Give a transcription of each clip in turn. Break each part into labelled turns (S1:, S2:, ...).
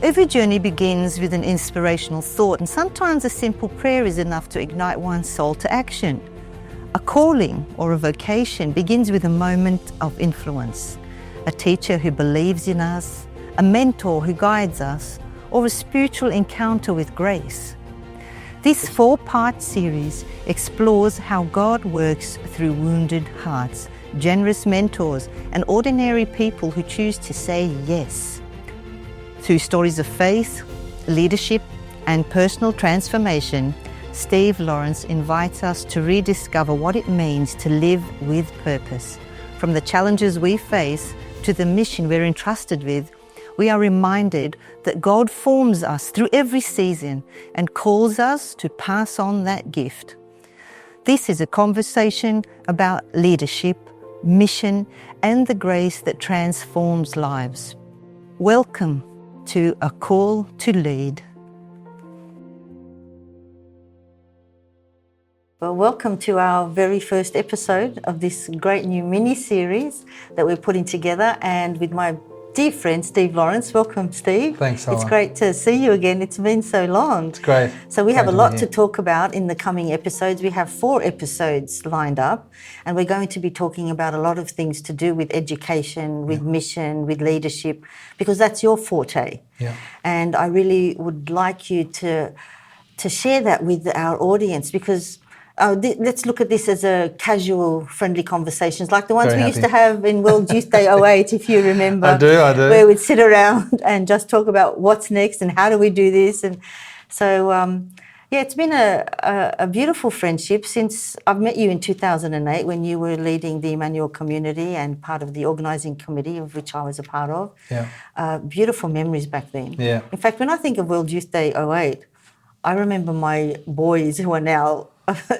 S1: Every journey begins with an inspirational thought, and sometimes a simple prayer is enough to ignite one's soul to action. A calling or a vocation begins with a moment of influence, a teacher who believes in us, a mentor who guides us, or a spiritual encounter with grace. This 4-part series explores how God works through wounded hearts, generous mentors, and ordinary people who choose to say yes. Through stories of faith, leadership, and personal transformation, Steve Lawrence invites us to rediscover what it means to live with purpose. From the challenges we face to the mission we're entrusted with, we are reminded that God forms us through every season and calls us to pass on that gift. This is a conversation about leadership, mission, and the grace that transforms lives. Welcome to A Call to Lead. Well, welcome to our very first episode of this great new mini-series that we're putting together, and with my dear friend Steve Lawrence. Welcome, Steve.
S2: Thanks, Salwa.
S1: It's great to see you again. It's been so long.
S2: It's great.
S1: So we have a lot to talk about in the coming episodes. We have 4 episodes lined up, and we're going to be talking about a lot of things to do with education, with mission, with leadership, because that's your forte.
S2: Yeah.
S1: And I really would like you to share that with our audience, because let's look at this as a casual, friendly conversations like the ones we used to have in World Youth Day 08, if you remember.
S2: I do.
S1: Where we'd sit around and just talk about what's next and how do we do this. And so, it's been a beautiful friendship since I've met you in 2008 when you were leading the Emmanuel community and part of the organising committee, of which I was a part of.
S2: Yeah.
S1: Beautiful memories back then.
S2: Yeah.
S1: In fact, when I think of World Youth Day 08, I remember my boys who are now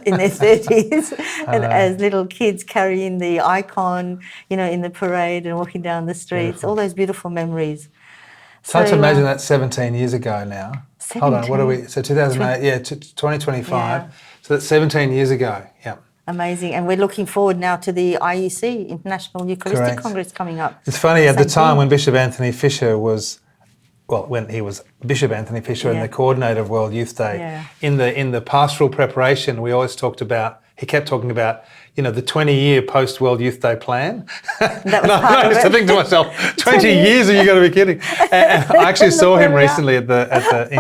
S1: in their 30s and as little kids carrying the icon, in the parade and walking down the streets. Beautiful. All those beautiful memories.
S2: It's hard to imagine that 17 years ago now.
S1: 17.
S2: Hold on, what are we? So 2008, 2025. Yeah. So that's 17 years ago. Yeah.
S1: Amazing. And we're looking forward now to the IEC, International Eucharistic Congress, coming up.
S2: It's funny, at the time when Bishop Anthony Fisher was, when he was Bishop Anthony Fisher and the coordinator of World Youth Day, in the pastoral preparation, we always talked about, he kept talking about, the 20-year post-World Youth Day plan.
S1: That was I
S2: used to think to myself, 20 years, are you going to be kidding? And I actually saw him recently in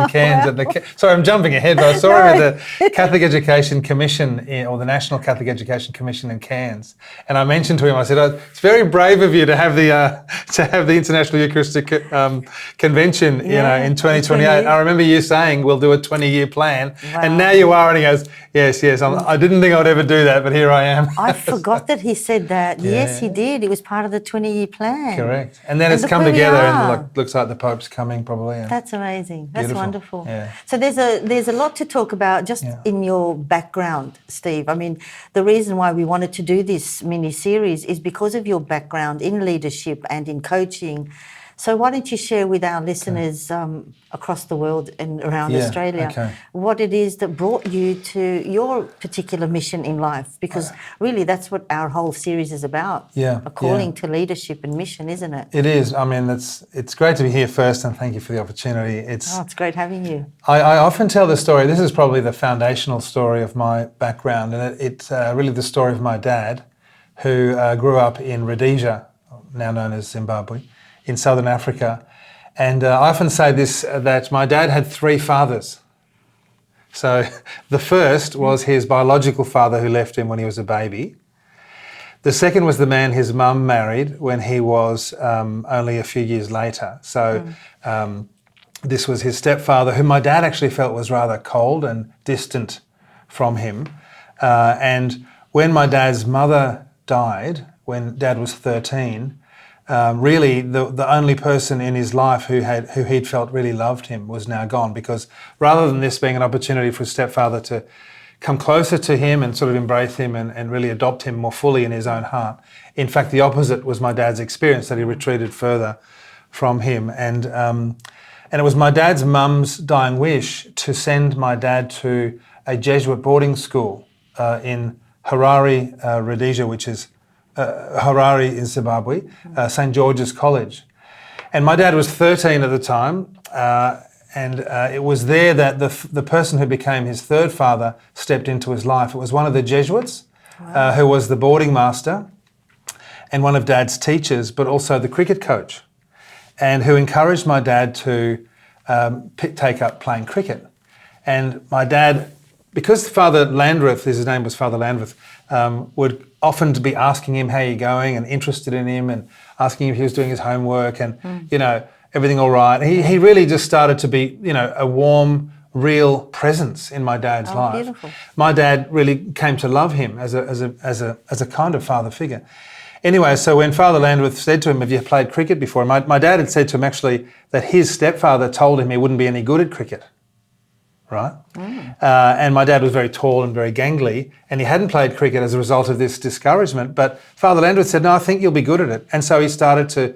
S2: Cairns. Sorry, I'm jumping ahead, but I saw him at the Catholic Education Commission, or the National Catholic Education Commission in Cairns. And I mentioned to him, I said, it's very brave of you to have the International Eucharistic Convention, in 2028. I remember you saying, we'll do a 20-year plan. Wow. And now you are, and he goes, yes, I didn't think I would ever do that, but here I am.
S1: I forgot that he said that. Yeah. Yes, he did. It was part of the 20-year plan.
S2: Correct. And then it's come together and looks like the Pope's coming probably.
S1: That's amazing. That's beautiful. Wonderful.
S2: Yeah.
S1: So there's a lot to talk about just in your background, Steve. I mean, the reason why we wanted to do this mini-series is because of your background in leadership and in coaching. So why don't you share with our listeners across the world and around Australia what it is that brought you to your particular mission in life? Because really that's what our whole series is about, a calling to leadership and mission, isn't it?
S2: It is. I mean, it's great to be here first, and thank you for the opportunity.
S1: It's great having you.
S2: I often tell the story, this is probably the foundational story of my background, and it's really the story of my dad, who grew up in Rhodesia, now known as Zimbabwe, in Southern Africa. And I often say this, that my dad had 3 fathers. So the first was his biological father who left him when he was a baby. The second was the man his mum married when he was only a few years later. So this was his stepfather, who my dad actually felt was rather cold and distant from him. And when my dad's mother died, when Dad was 13, really the only person in his life who he'd felt really loved him was now gone, because rather than this being an opportunity for his stepfather to come closer to him and sort of embrace him and really adopt him more fully in his own heart, in fact the opposite was my dad's experience, that he retreated further from him. And it was my dad's mum's dying wish to send my dad to a Jesuit boarding school in Harare, Rhodesia, which is Harare in Zimbabwe, St. George's College. And my dad was 13 at the time, and it was there that the person who became his third father stepped into his life. It was one of the Jesuits, who was the boarding master and one of Dad's teachers, but also the cricket coach, and who encouraged my dad to take up playing cricket. And my dad, because Father Landreth, his name was Father Landreth, would often be asking him how you're going and interested in him and asking him if he was doing his homework and, you know, everything all right. He really just started to be, you know, a warm, real presence in my dad's life.
S1: Beautiful. My
S2: dad really came to love him as a kind of father figure. Anyway, so when Father Landreth said to him, have you played cricket before? My dad had said to him actually that his stepfather told him he wouldn't be any good at cricket, right? And my dad was very tall and very gangly, and he hadn't played cricket as a result of this discouragement. But Father Landreth said, no, I think you'll be good at it. And so he said,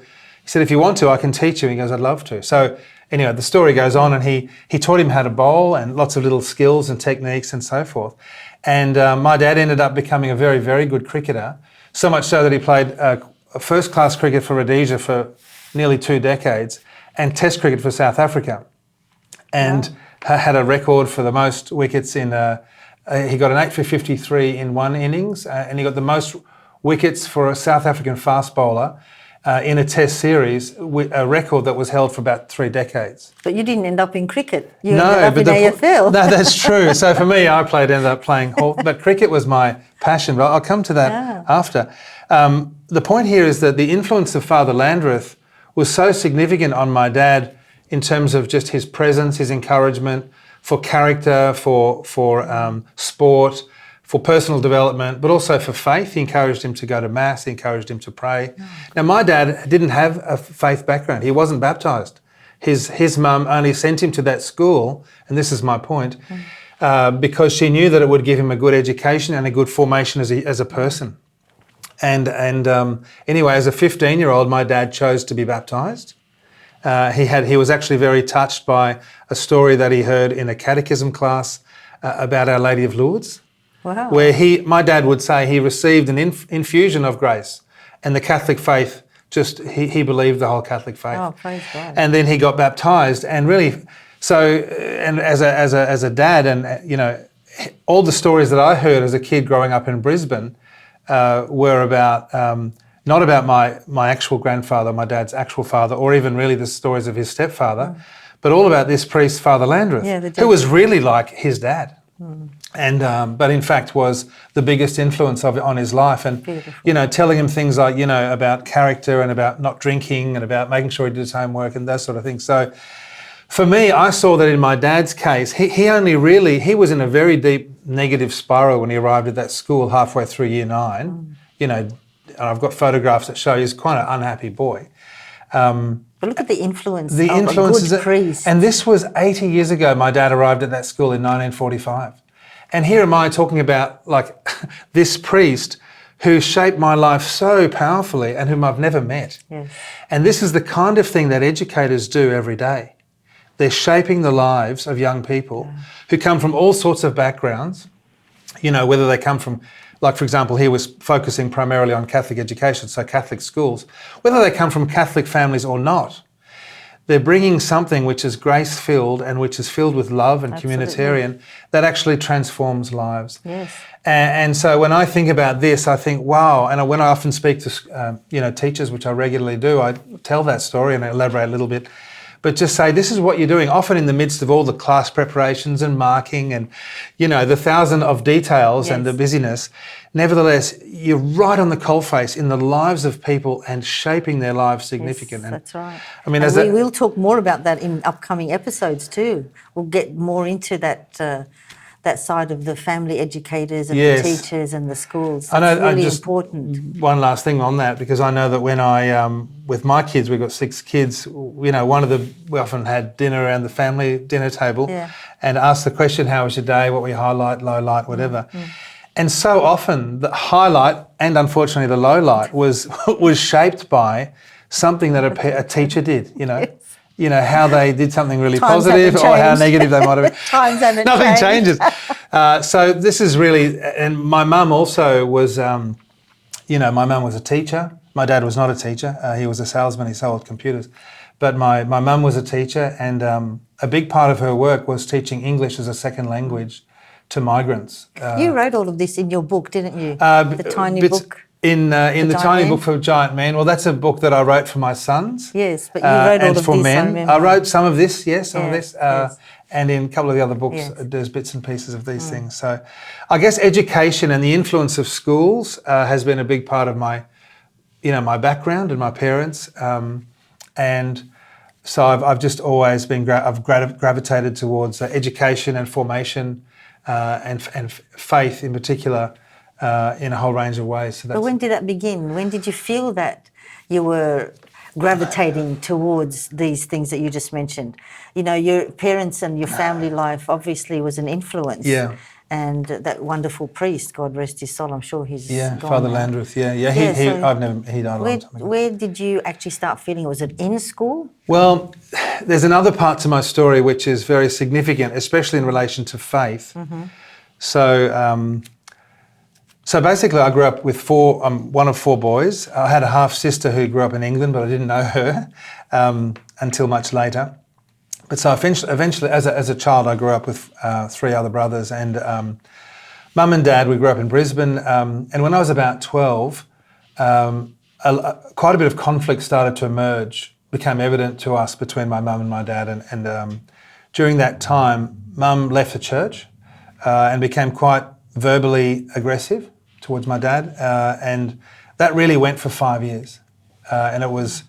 S2: if you want to, I can teach you. He goes, I'd love to. So anyway, the story goes on, and he taught him how to bowl and lots of little skills and techniques and so forth. And my dad ended up becoming a very, very good cricketer, so much so that he played first-class cricket for Rhodesia for nearly 2 decades and Test cricket for South Africa, and had a record for the most wickets in. He got an 8 for 53 in one innings, and he got the most wickets for a South African fast bowler in a Test series, a record that was held for about 3 decades.
S1: But you didn't end up in cricket. You ended up in AFL.
S2: No, that's true. So for me, ended up playing, but cricket was my passion. But I'll come to that after. The point here is that the influence of Father Landreth was so significant on my dad in terms of just his presence, his encouragement for character, for sport, for personal development, but also for faith. He encouraged him to go to Mass, he encouraged him to pray. Now, my dad didn't have a faith background. He wasn't baptised. His mum only sent him to that school, and this is my point, because she knew that it would give him a good education and a good formation as a person. And anyway, as a 15-year-old, my dad chose to be baptised. He was actually very touched by a story that he heard in a catechism class about Our Lady of Lourdes.
S1: Wow.
S2: Where my dad would say he received an infusion of grace, and the Catholic faith, he believed the whole Catholic faith.
S1: Oh, praise God.
S2: And then he got baptised, and really, and as a dad, and you know, all the stories that I heard as a kid growing up in Brisbane were about not about my actual grandfather, my dad's actual father, or even really the stories of his stepfather, but all about this priest, Father Landreth, who was really like his dad. And but in fact was the biggest influence on his life, and you know, telling him things like, you know, about character and about not drinking and about making sure he did his homework and that sort of thing. So for me, I saw that in my dad's case, he was in a very deep negative spiral when he arrived at that school halfway through year 9. You know, and I've got photographs that show he's quite an unhappy boy.
S1: But look at the influence of a good priest.
S2: And this was 80 years ago. My dad arrived at that school in 1945. And here am I talking about like this priest who shaped my life so powerfully and whom I've never met.
S1: Yes.
S2: And this is the kind of thing that educators do every day. They're shaping the lives of young people who come from all sorts of backgrounds, you know, whether they come from, like, for example, he was focusing primarily on Catholic education, so Catholic schools, whether they come from Catholic families or not. They're bringing something which is grace-filled and which is filled with love and communitarian that actually transforms lives.
S1: Yes.
S2: And so when I think about this, I think, wow. And when I often speak to you know, teachers, which I regularly do, I tell that story and I elaborate a little bit. But just say, this is what you're doing, often in the midst of all the class preparations and marking and, you know, the thousand of details and the busyness. Nevertheless, you're right on the coalface in the lives of people and shaping their lives significant.
S1: Yes, that's right.
S2: I mean,
S1: and we'll talk more about that in upcoming episodes too. We'll get more into that side of the family educators and the teachers and the schools.
S2: I know,
S1: it's really important.
S2: One last thing on that, because I know that when with my kids, we've got 6 kids, you know, we often had dinner around the family dinner table and asked the question, how was your day, what were your highlight, low light, whatever. And so often the highlight and unfortunately the low light was shaped by something that a teacher did, you know. You know, how they did something really positive or how negative they might have been.
S1: Times haven't
S2: Nothing
S1: changed.
S2: changes. So this is really, and my mum also was, you know, my mum was a teacher. My dad was not a teacher. He was a salesman. He sold computers. But my mum was a teacher, and a big part of her work was teaching English as a second language to migrants.
S1: You wrote all of this in your book, didn't you? The tiny
S2: bits
S1: book.
S2: In the tiny
S1: Man?
S2: book for Giant Men. Well, that's a book that I wrote for my sons.
S1: Yes, but you wrote all
S2: and
S1: of
S2: for
S1: this,
S2: men.
S1: I remember.
S2: I wrote some of this, yes, some of
S1: Yeah,
S2: this.
S1: yes.
S2: And in a couple of the other books,
S1: Yes.
S2: there's bits and pieces of these things. So I guess education and the influence of schools has been a big part of my background and my parents. And so I've just always been, I've gravitated towards education and formation and faith in particular in a whole range of ways. So
S1: But when did that begin? When did you feel that you were gravitating towards these things that you just mentioned? You know, your parents and your family life obviously was an influence.
S2: Yeah.
S1: And that wonderful priest, God rest his soul, I'm sure he's gone
S2: Father
S1: now.
S2: Landreth. He died a long time ago.
S1: Where did you actually start feeling it? Was it in school?
S2: Well, there's another part to my story which is very significant, especially in relation to faith. So basically I grew up with one of four boys. I had a half-sister who grew up in England, but I didn't know her until much later. But so eventually as a child, I grew up with three other brothers, and mum and dad, we grew up in Brisbane. And when I was about 12, quite a bit of conflict started to emerge, became evident to us between my mum and my dad. And during that time, mum left the church and became quite verbally aggressive towards my dad. And that really went for 5 years. And it was...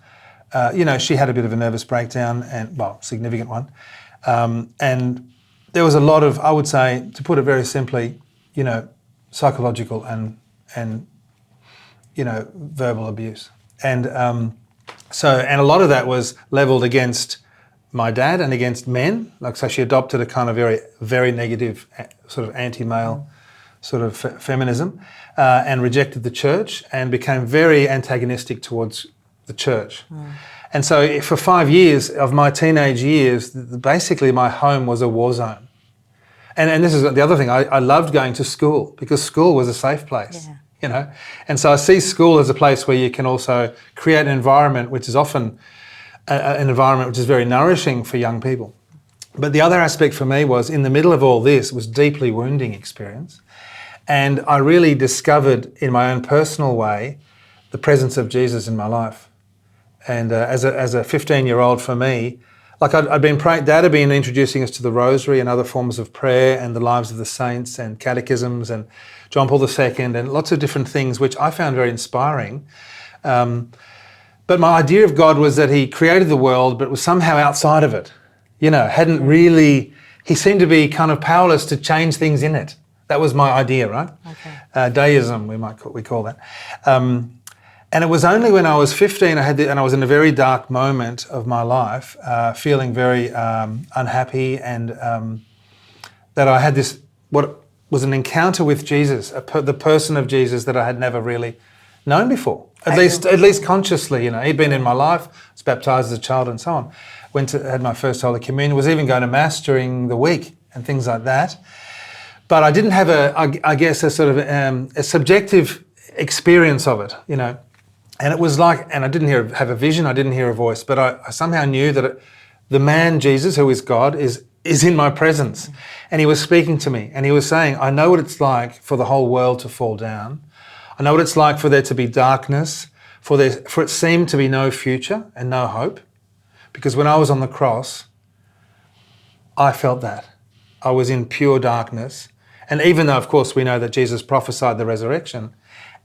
S2: she had a bit of a nervous breakdown, significant one. And there was a lot of, I would say, to put it very simply, psychological and verbal abuse. And a lot of that was levelled against my dad and against men. So she adopted a kind of very, very negative sort of anti-male sort of feminism and rejected the church and became very antagonistic towards the church. And so for 5 years of my teenage years, basically my home was a war zone. And this is the other thing, I loved going to school because school was a safe place, And so I see school as a place where you can also create an environment which is often an environment which is very nourishing for young people. But the other aspect for me was, in the middle of all this, was deeply wounding experience. And I really discovered in my own personal way the presence of Jesus in my life. And as a 15-year-old for me, I'd been praying, Dad had been introducing us to the Rosary and other forms of prayer and the lives of the saints and catechisms and John Paul II and lots of different things, which I found very inspiring. But my idea of God was that he created the world, but was somehow outside of it. He seemed to be kind of powerless to change things in it. That was my idea, right? Okay. Deism, we call that. And it was only when I was 15, and I was in a very dark moment of my life, feeling very unhappy, and that I had this, what was an encounter with Jesus, the person of Jesus that I had never really known before, at least consciously. He'd been in my life, was baptised as a child and so on. Had my first Holy Communion, was even going to Mass during the week and things like that. But I didn't have a sort of a subjective experience of it, And it was and I didn't have a vision, I didn't hear a voice, but I somehow knew that the man Jesus, who is God, is in my presence. And he was speaking to me, and he was saying, I know what it's like for the whole world to fall down. I know what it's like for there to be darkness, for it seemed to be no future and no hope. Because when I was on the cross, I felt that. I was in pure darkness. And even though, of course, we know that Jesus prophesied the resurrection,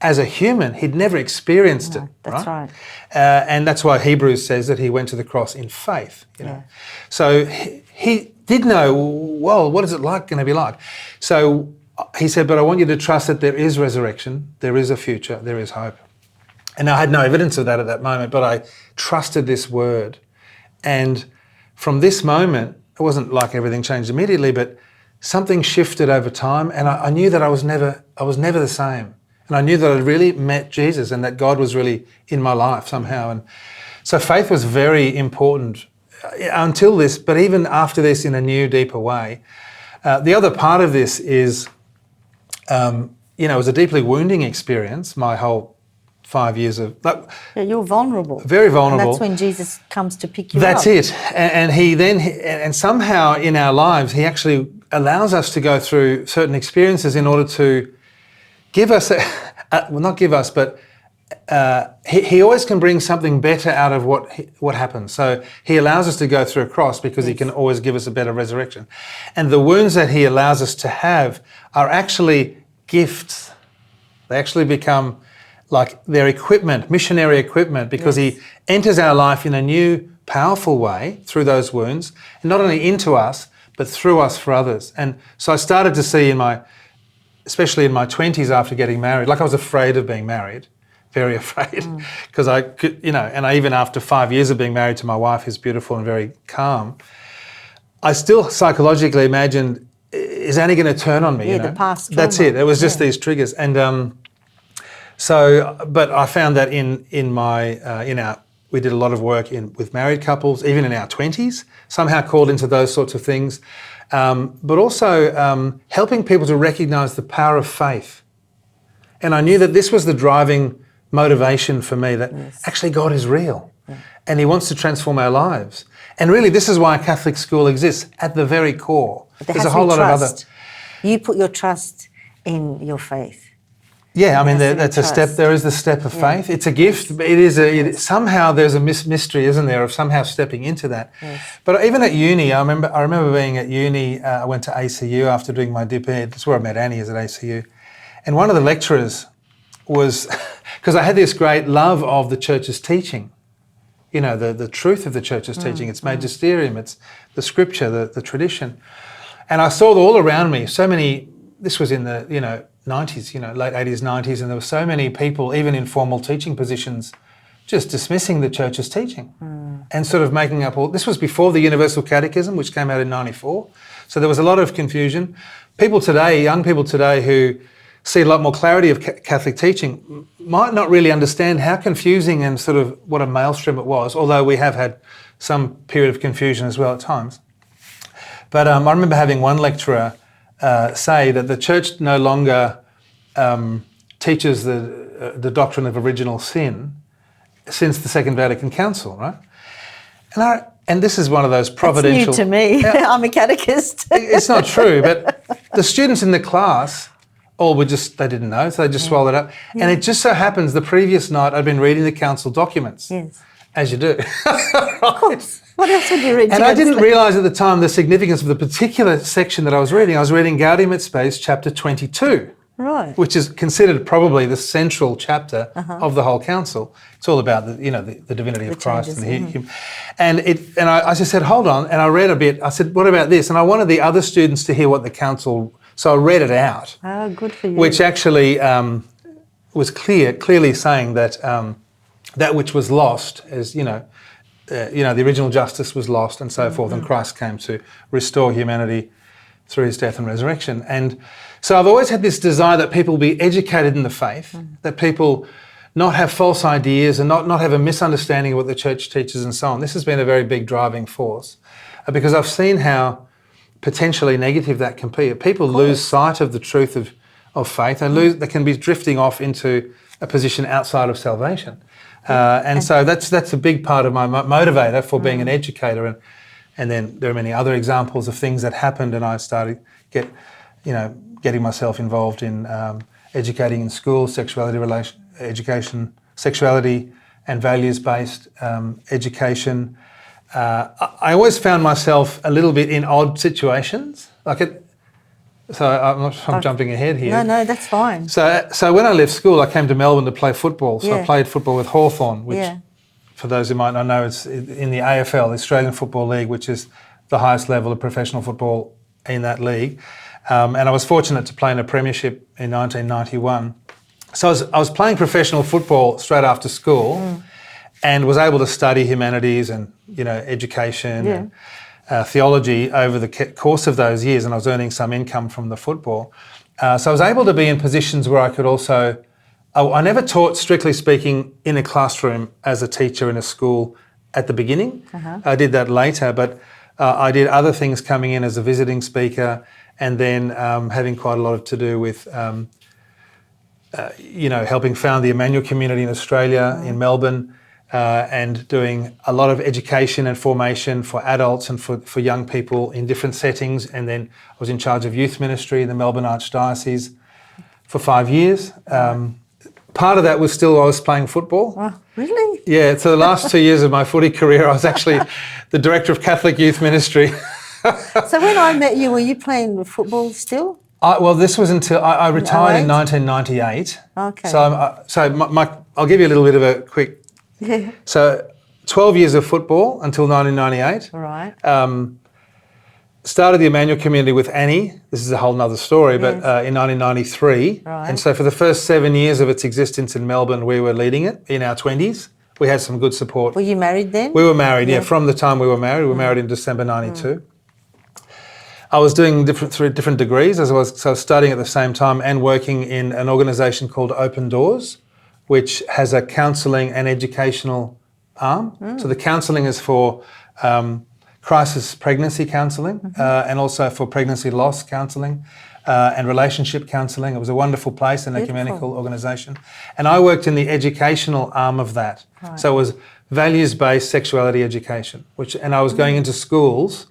S2: as a human, he'd never experienced it.
S1: That's right.
S2: And that's why Hebrews says that he went to the cross in faith. So he did know, well, what is it going to be like? So he said, but I want you to trust that there is resurrection, there is a future, there is hope. And I had no evidence of that at that moment, but I trusted this word. And from this moment, it wasn't like everything changed immediately, but something shifted over time, and I knew that I was never the same. And I knew that I'd really met Jesus and that God was really in my life somehow. And so faith was very important until this, but even after this in a new, deeper way. The other part of this is, it was a deeply wounding experience, my whole 5 years of...
S1: Yeah, you're vulnerable.
S2: Very vulnerable.
S1: And that's when Jesus comes to pick you up.
S2: That's it. And he then... And somehow in our lives, he actually allows us to go through certain experiences in order to give us... well, not give us, but... he always can bring something better out of what happens. So he allows us to go through a cross because he can always give us a better resurrection. And the wounds that he allows us to have are actually gifts. They actually become like their equipment, missionary equipment, because he enters our life in a new, powerful way through those wounds, and not only into us, but through us for others. And so I started to see especially in my 20s after getting married, like I was afraid of being married. Very afraid, because I could, and even after 5 years of being married to my wife, who's beautiful and very calm, I still psychologically imagined, is Annie going to turn on me?
S1: Yeah, the past trauma.
S2: That's it. It was just these triggers, and but I found that we did a lot of work with married couples, even in our 20s, somehow called into those sorts of things, but also helping people to recognise the power of faith, and I knew that this was the driving motivation for me, that actually God is real and he wants to transform our lives. And really this is why a Catholic school exists at the very core. There's a whole lot of other...
S1: You put your trust in your faith.
S2: Yeah, I mean, that's a step. There is the step of faith. It's a gift. Somehow there's a mystery, isn't there, of somehow stepping into that. Yes. But even at uni, I remember being at uni, I went to ACU after doing my dip ed. That's where I met Annie, is at ACU. And one of the lecturers was... Because I had this great love of the church's teaching, the truth of the church's teaching, its magisterium, it's the scripture, the tradition. And I saw all around me so many, this was in the, 90s, late 80s, 90s, and there were so many people, even in formal teaching positions, just dismissing the church's teaching and sort of making up this was before the Universal Catechism, which came out in 94. So there was a lot of confusion. People today, young people today who see a lot more clarity of Catholic teaching might not really understand how confusing and sort of what a maelstrom it was, although we have had some period of confusion as well at times. But I remember having one lecturer say that the church no longer teaches the doctrine of original sin since the Second Vatican Council, right? And this is one of those providential...
S1: That's new to me. I'm a catechist.
S2: It's not true, but the students in the class... they didn't know, so they just swallowed it up. Yeah. And it just so happens the previous night I'd been reading the council documents. Yes. As you do.
S1: Of course. What else would you read?
S2: And I didn't realise at the time the significance of the particular section that I was reading. I was reading Gaudium et Spes, chapter 22. Right. Which is considered probably the central chapter of the whole council. It's all about the divinity of Christ. And I just said, hold on, and I read a bit. I said, what about this? And I wanted the other students to hear what the council... So I read it out.
S1: Oh, good for you.
S2: Which actually was clearly saying that that which was lost, as the original justice was lost and so forth, and Christ came to restore humanity through his death and resurrection. And so I've always had this desire that people be educated in the faith, that people not have false ideas and not have a misunderstanding of what the church teaches and so on. This has been a very big driving force because I've seen how potentially negative that can be. People lose sight of the truth of faith and they can be drifting off into a position outside of salvation. So that's a big part of my motivator for being an educator. And then there are many other examples of things that happened, and I started getting myself involved in educating in schools, sexuality and values-based education. I always found myself a little bit in odd situations. So I'm not sure if I'm jumping ahead here.
S1: No, that's fine.
S2: So when I left school, I came to Melbourne to play football. So I played football with Hawthorn, which, for those who might not know, it's in the AFL, the Australian Football League, which is the highest level of professional football in that league. And I was fortunate to play in a premiership in 1991. So I was playing professional football straight after school. And was able to study humanities and education and theology over the course of those years, and I was earning some income from the football. So I was able to be in positions where I could also... I never taught, strictly speaking, in a classroom as a teacher in a school at the beginning. I did that later, but I did other things coming in as a visiting speaker, and then having quite a lot to do with helping found the Emmanuel community in Australia, in Melbourne, and doing a lot of education and formation for adults and for young people in different settings. And then I was in charge of youth ministry in the Melbourne Archdiocese for 5 years. Part of that was still I was playing football.
S1: Oh, really?
S2: Yeah, so the last 2 years of my footy career, I was actually the director of Catholic Youth Ministry.
S3: So when I met you, were you playing football still?
S2: This was until I retired in 1998.
S3: Okay.
S2: So I'll give you a little bit of a quick.
S3: Yeah.
S2: So 12 years of football until 1998.
S3: All right.
S2: Started the Emmanuel community with Annie. This is a whole nother story, but in 1993.
S3: Right.
S2: And so for the first 7 years of its existence in Melbourne, we were leading it in our 20s. We had some good support.
S3: Were you married then?
S2: We were married, yeah. From the time we were married in December 92. I was doing different degrees so I was studying at the same time and working in an organisation called Open Doors, which has a counselling and educational arm. So the counselling is for crisis pregnancy counselling and also for pregnancy loss counselling and relationship counselling. It was a wonderful place, an ecumenical organisation. And I worked in the educational arm of that. Right. So it was values-based sexuality education, and I was going into schools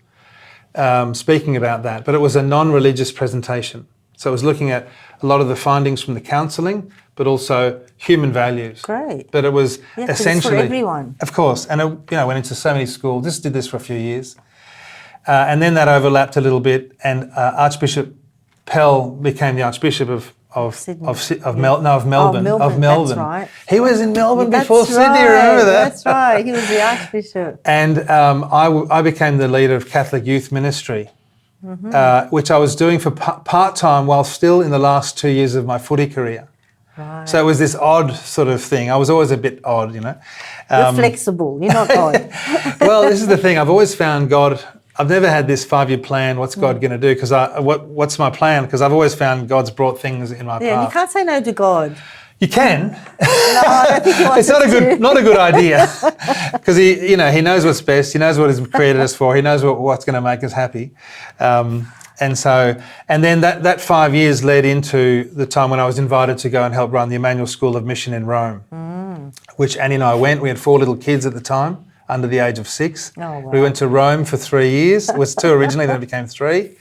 S2: speaking about that, but it was a non-religious presentation. So it was looking at a lot of the findings from the counselling, but also human values.
S3: Great.
S2: But it was essentially
S3: it's for everyone.
S2: Of course, and went into so many schools. Did this for a few years, and then that overlapped a little bit. And Archbishop Pell became the Archbishop of Melbourne.
S3: That's right.
S2: He was in Melbourne before Sydney. Remember that?
S3: That's right. He was the Archbishop.
S2: And I became the leader of Catholic Youth Ministry, which I was doing for part-time while still in the last 2 years of my footy career.
S3: Right.
S2: So it was this odd sort of thing. I was always a bit odd,
S3: You're flexible. You're not odd.
S2: Well, this is the thing. I've always found God. I've never had this 5-year plan. What's God going to do? Because what's my plan? Because I've always found God's brought things in my path.
S3: Yeah, you can't say no to God.
S2: You can.
S3: No, I don't think he wants
S2: It's not a good idea. Because he knows what's best. He knows what He's created us for. He knows what's going to make us happy. And then that 5 years led into the time when I was invited to go and help run the Emmanuel School of Mission in Rome, which Annie and I went. We had 4 little kids at the time, under the age of 6.
S3: Oh, wow.
S2: We went to Rome for 3 years. It was 2 originally, then it became 3.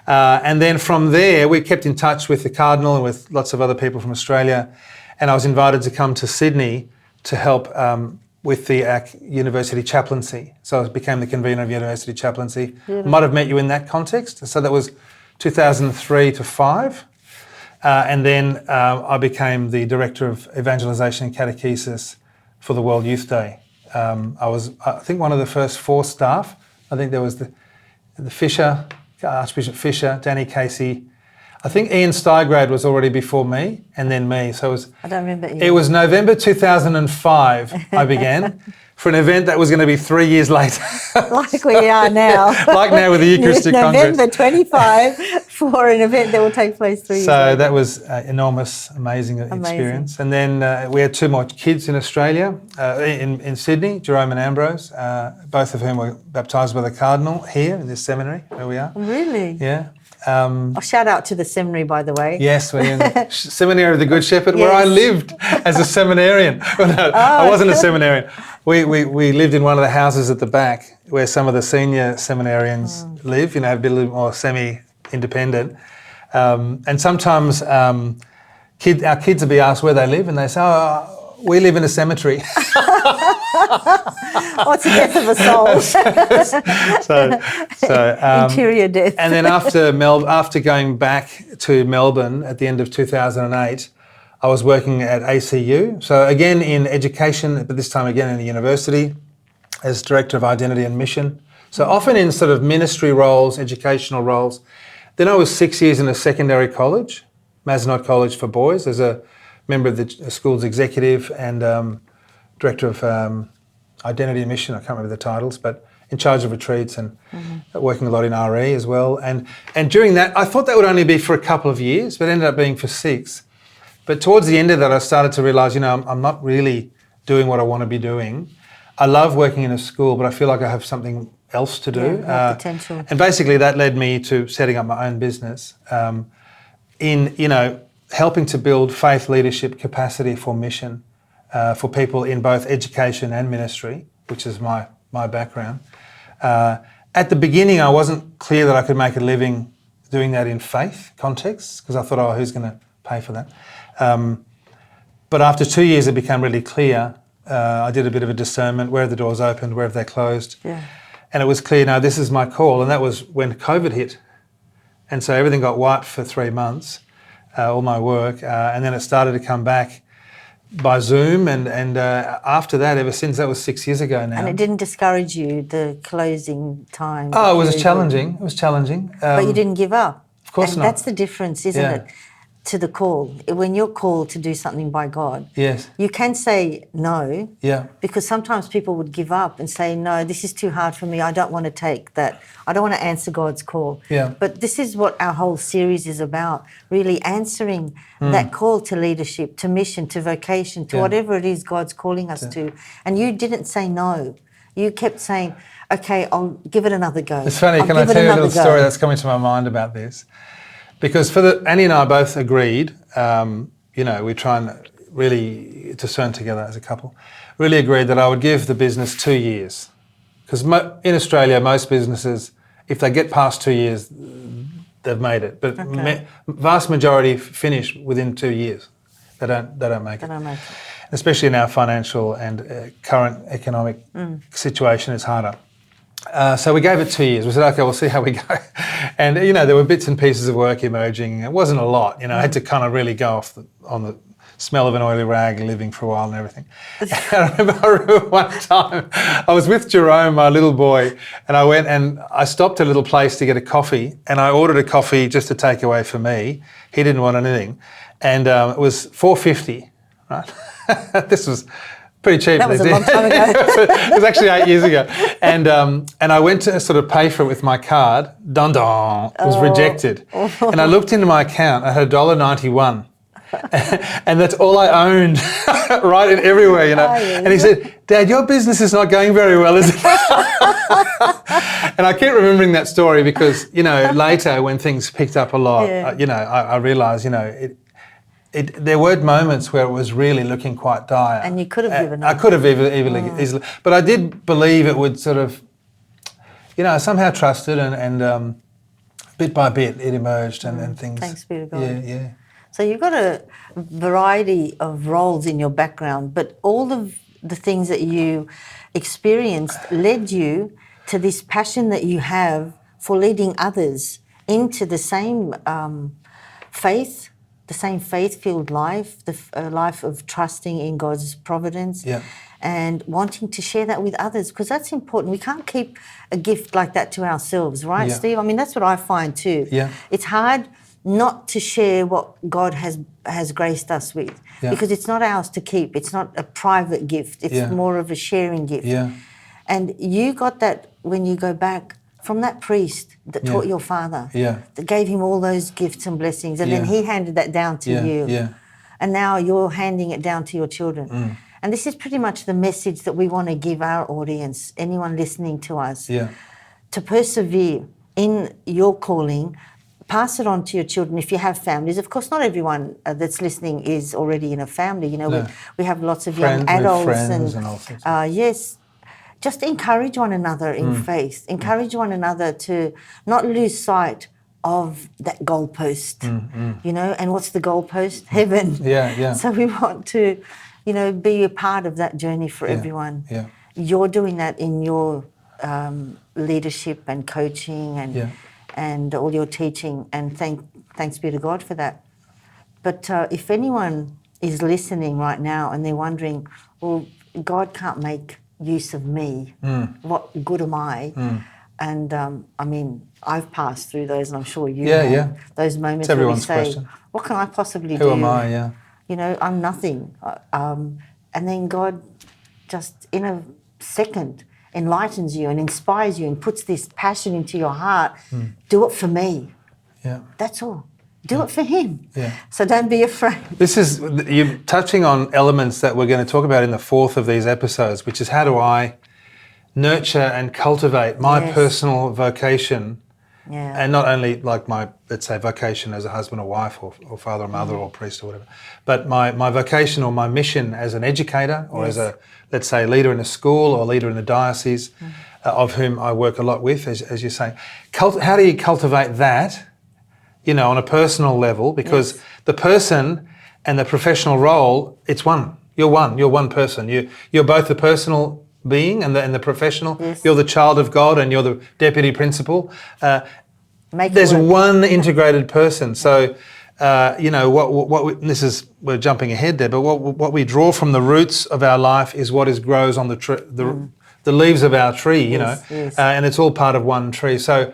S2: And then from there, we kept in touch with the Cardinal and with lots of other people from Australia. And I was invited to come to Sydney to help with the university chaplaincy. So I became the convener of university chaplaincy.
S3: Beautiful.
S2: Might have met you in that context. So that was 2003 to 5. And then I became the director of evangelisation and catechesis for the World Youth Day. I was, I think, one of the first 4 staff. I think there was the Fisher, Archbishop Fisher, Danny Casey. I think Ian Stygrade was already before me, and then me. So it was.
S3: I don't remember.
S2: It was November 2005. I began for an event that was going to be 3 years later.
S3: Like we are now.
S2: Like now with the Eucharistic Congress.
S3: November 25 for an event that will take place 3 years later.
S2: So that was an enormous, amazing experience. And then we had 2 more kids in Australia, in Sydney, Jerome and Ambrose, both of whom were baptised by the Cardinal here in this seminary where we are.
S3: Really?
S2: Yeah.
S3: Shout out to the seminary, by the way.
S2: Yes, we're in the Seminary of the Good Shepherd, where I lived as a seminarian. Well, no, I wasn't a seminarian. We lived in one of the houses at the back where some of the senior seminarians live, a bit a little more semi-independent. And sometimes our kids will be asked where they live, and they say, we live in a cemetery.
S3: What's the death of a soul? Interior death.
S2: And then after going back to Melbourne at the end of 2008, I was working at ACU. So again in education, but this time again in the university as Director of Identity and Mission. So often in sort of ministry roles, educational roles. Then I was 6 years in a secondary college, Mazenod College for boys, as a member of the school's executive and Director of Identity and Mission. I can't remember the titles, but in charge of retreats and working a lot in RE as well. And during that, I thought that would only be for a couple of years, but it ended up being for 6. But towards the end of that, I started to realise, I'm not really doing what I want to be doing. I love working in a school, but I feel like I have something else to do.
S3: Potential.
S2: And basically that led me to setting up my own business. helping to build faith leadership capacity for mission for people in both education and ministry, which is my background. At the beginning, I wasn't clear that I could make a living doing that in faith contexts, because I thought, oh, who's going to pay for that? But after 2 years, it became really clear. I did a bit of a discernment. Where have the doors opened? Where have they closed?
S1: Yeah.
S2: And it was clear, no, this is my call. And that was when COVID hit. And so everything got wiped for 3 months, all my work. And then it started to come back by Zoom. And after that, ever since, that was 6 years ago now.
S1: And it didn't discourage you, the closing time?
S2: Oh, it was challenging. It was challenging.
S1: But you didn't give up?
S2: Of course not.
S1: That's the difference, isn't it? To the call. When you're called to do something by God,
S2: yes,
S1: you can say no,
S2: because
S1: sometimes people would give up and say, no, this is too hard for me, I don't want to take that, I don't want to answer God's call. But this is what our whole series is about, really answering that call to leadership, to mission, to vocation, to whatever it is God's calling us to. And you didn't say no. You kept saying, okay, I'll give it another go.
S2: It's funny, can I tell you a little story that's coming to my mind about this? Because Annie and I both agreed, we try and really discern together as a couple, really agreed that I would give the business 2 years. Because in Australia, most businesses, if they get past 2 years, they've made it. But vast majority finish within 2 years. They don't make it.
S1: They don't make it.
S2: Especially in our financial and current economic situation, it's harder. So we gave it 2 years. We said, okay, we'll see how we go. And, there were bits and pieces of work emerging. It wasn't a lot. I had to kind of really go on the smell of an oily rag, living for a while and everything. And I remember one time I was with Jerome, my little boy, and I went and I stopped at a little place to get a coffee, and I ordered a coffee just to take away for me. He didn't want anything. And it was $4.50, right? This was pretty cheap.
S1: That was a long time ago.
S2: It was actually 8 years ago. And I went to sort of pay for it with my card. Dun-dun, it was rejected. And I looked into my account. I had $1.91. And that's all I owned, right, in everywhere, And he said, Dad, your business is not going very well, is it? And I keep remembering that story because, later when things picked up a lot, I realised, there were moments where it was really looking quite dire.
S1: And you could have given up.
S2: I could have easily. But I did believe it would sort of, somehow trusted and bit by bit it emerged and things.
S1: Thanks be to God.
S2: Yeah.
S1: So you've got a variety of roles in your background, but all of the things that you experienced led you to this passion that you have for leading others into the same faith, the same faith-filled life, the life of trusting in God's providence and wanting to share that with others, because that's important. We can't keep a gift like that to ourselves, right, Steve? I mean, that's what I find too. It's hard not to share what God has graced us with because it's not ours to keep. It's not a private gift. It's more of a sharing gift. And you got that when you go back from that priest that taught your father, that gave him all those gifts and blessings, and then he handed that down to you. And now you're handing it down to your children. And this is pretty much the message that we want to give our audience, anyone listening to us, to persevere in your calling. Pass it on to your children if you have families. Of course, not everyone that's listening is already in a family. We have lots of young adults and all sorts. Yes. Just encourage one another in faith. Encourage one another to not lose sight of that goalpost, and what's the goalpost? Heaven. So we want to, be a part of that journey for everyone. You're doing that in your leadership and coaching and all your teaching, and thanks be to God for that. But if anyone is listening right now and they're wondering, well, God can't make use of me, what good am I? And I mean, I've passed through those, and I'm sure you have. Those moments where we say, question. What can I possibly do?
S2: Who am I,
S1: I'm nothing. And then God just in a second enlightens you and inspires you and puts this passion into your heart. Do it for me. That's all. Do it for him. So don't be afraid.
S2: You're touching on elements that we're going to talk about in the fourth of these episodes, which is how do I nurture and cultivate my personal vocation
S1: Yeah.
S2: And not only like my, let's say, vocation as a husband or wife or father or mother or priest or whatever, but my vocation or my mission as an educator or as a, let's say, leader in a school or leader in a diocese, of whom I work a lot with, as you say. How do you cultivate that, you know, on a personal level? Because the person and the professional role, it's one. You're one person. You're both the personal being and the professional.
S1: Yes.
S2: You're the child of God and you're the deputy principal. There's
S1: work.
S2: one integrated person. So, you know, we're jumping ahead there, but what we draw from the roots of our life is what grows on the leaves of our tree, you know, and it's all part of one tree. So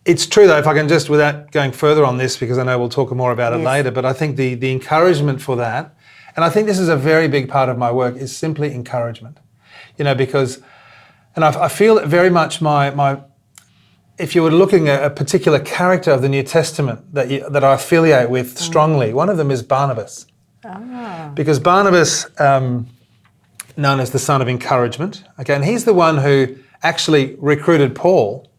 S2: it's true though, if I can just, without going further on this, because I know we'll talk more about it later, but I think the encouragement for that, and I think this is a very big part of my work, is simply encouragement. You know, because, and I feel very much if you were looking at a particular character of the New Testament that I affiliate with strongly, one of them is Barnabas. Because Barnabas, known as the son of encouragement, okay, and he's the one who actually recruited Saul.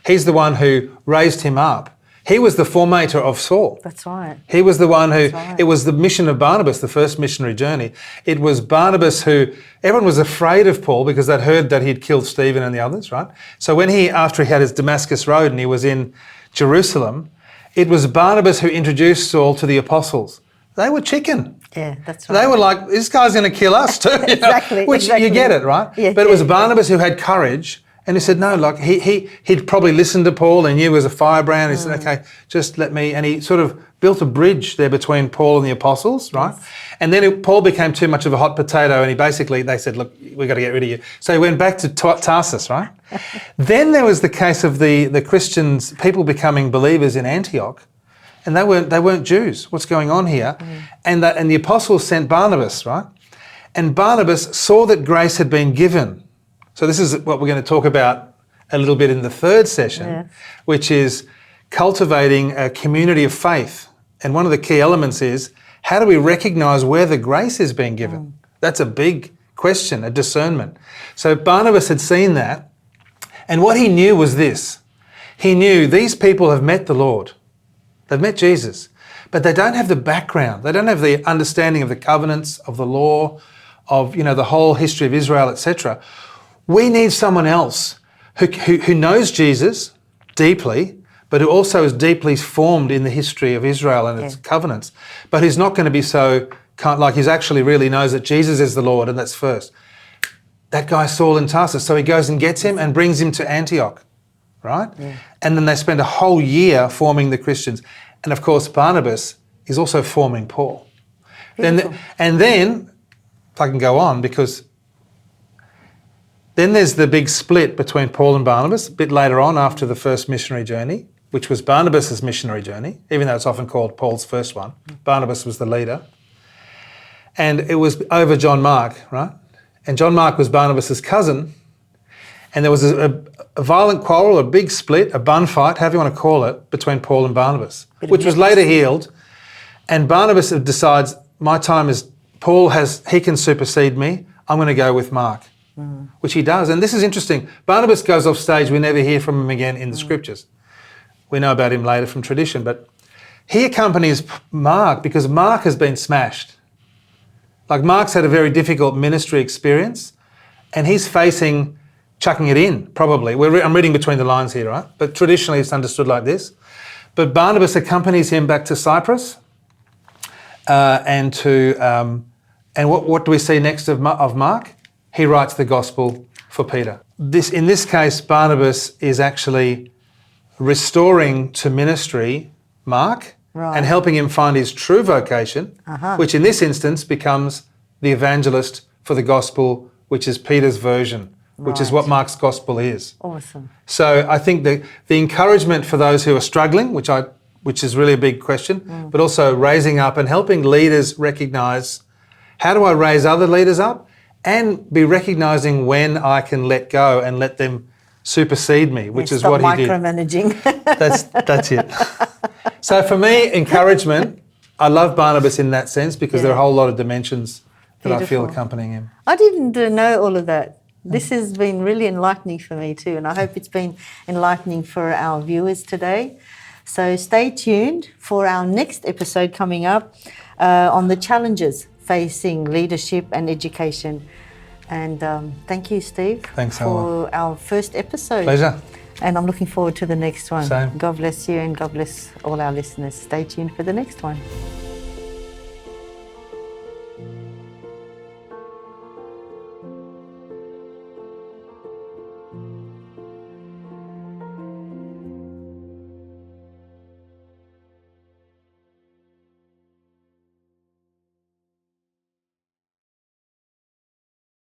S2: He's the one who raised him up. He was the formator of Saul.
S1: That's right.
S2: He was the one who, it was the mission of Barnabas, the first missionary journey. It was Barnabas who, everyone was afraid of Paul because they'd heard that he'd killed Stephen and the others, right? So after he had his Damascus Road and he was in Jerusalem, it was Barnabas who introduced Saul to the apostles. They were chicken.
S1: Yeah, that's right.
S2: They were like, this guy's going to kill us too. You know?
S1: Exactly.
S2: Which you get it, right?
S1: Yeah,
S2: but it was Barnabas who had courage. And he said, no, like he'd probably listened to Paul and knew he was a firebrand. He said, okay, just let me, and he sort of built a bridge there between Paul and the apostles, right? Yes. And then Paul became too much of a hot potato and they said, look, we've got to get rid of you. So he went back to Tarsus, right? Then there was the case of the Christians, people becoming believers in Antioch, and they weren't Jews. What's going on here? And the apostles sent Barnabas, right? And Barnabas saw that grace had been given. So this is what we're going to talk about a little bit in the third session, which is cultivating a community of faith. And one of the key elements is, how do we recognise where the grace is being given? That's a big question, a discernment. So Barnabas had seen that, and what he knew was this. He knew these people have met the Lord. They've met Jesus, but they don't have the background. They don't have the understanding of the covenants, of the law, of, you know, the whole history of Israel, etc. We need someone else who knows Jesus deeply, but who also is deeply formed in the history of Israel and its covenants, but who's not going to be so, like he's actually really knows that Jesus is the Lord and that's first. That guy Saul in Tarsus. So he goes and gets him and brings him to Antioch, right? Yeah. And then they spend a whole year forming the Christians. And of course, Barnabas is also forming Paul. And then, if I can go on, because then there's the big split between Paul and Barnabas a bit later on after the first missionary journey, which was Barnabas' missionary journey, even though it's often called Paul's first one. Barnabas was the leader. And it was over John Mark, right? And John Mark was Barnabas' cousin. And there was a violent quarrel, a big split, a bun fight, however you want to call it, between Paul and Barnabas, which was later healed. And Barnabas decides, my time is, he can supersede me, I'm going to go with Mark. Which he does. And this is interesting. Barnabas goes off stage. We never hear from him again in the scriptures. We know about him later from tradition, but he accompanies Mark because Mark has been smashed. Like Mark's had a very difficult ministry experience and he's facing chucking it in, probably. I'm reading between the lines here, right? But traditionally it's understood like this. But Barnabas accompanies him back to Cyprus and what do we see next of Mark? He writes the gospel for Peter. In this case, Barnabas is actually restoring to ministry Mark and helping him find his true vocation, which in this instance becomes the evangelist for the gospel, which is Peter's version, which is what Mark's gospel is.
S1: Awesome.
S2: So I think the encouragement for those who are struggling, which is really a big question, but also raising up and helping leaders recognise, how do I raise other leaders up? And be recognising when I can let go and let them supersede me, which is what he did.
S1: Micromanaging.
S2: That's it. So for me, encouragement, I love Barnabas in that sense because there are a whole lot of dimensions that I feel accompanying him.
S1: I didn't know all of that. This has been really enlightening for me too, and I hope it's been enlightening for our viewers today. So stay tuned for our next episode coming up on the challenges facing leadership and education. And thank you, Steve,
S2: Thanks,
S1: for
S2: Salwa.
S1: our first episode.
S2: Pleasure.
S1: And I'm looking forward to the next one.
S2: Same.
S1: God bless you and God bless all our listeners. Stay tuned for the next one.